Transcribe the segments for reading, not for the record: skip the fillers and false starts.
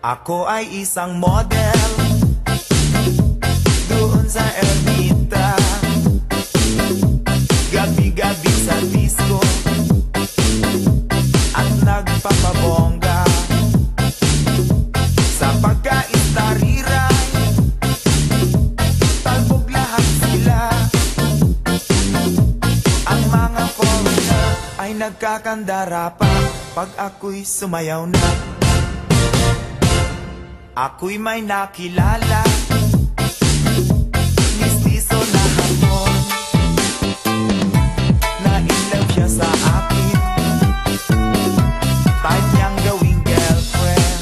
Ako ay isang model doon sa Ermita, gabi-gabi sa disco at nagpapabongga sa pagkaistariray. Talbog lahat sila, ang mga foreigner ay nagkakandara pa pag ako'y sumayaw na. Ako'y may nakilala, mistiso na hapon, na in love siya sa akin, type niyang gawing girlfriend.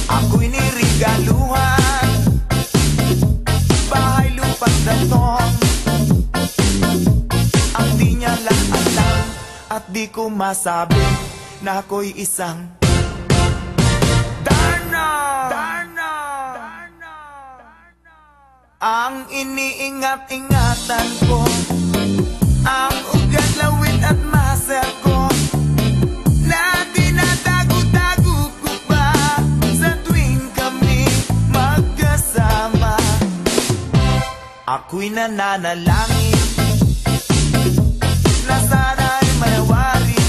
Ako'y nirigaluhan, bahay lupa't datong, ang di niya lang alam at di ko masabi na ako'y isang ang iniingat-ingatan ko, ang ugat, lawit at muscle ko, na tinatago-tago ko pa sa tuwing kami magkasama. Ako'y nananalangin na sana'y mayawari,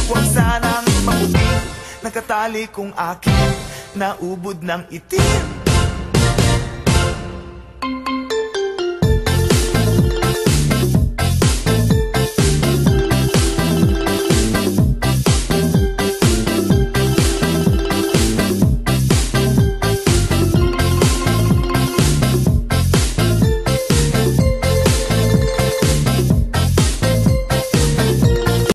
huwag sanang mabuting nakatali kong akin na ubod ng itim.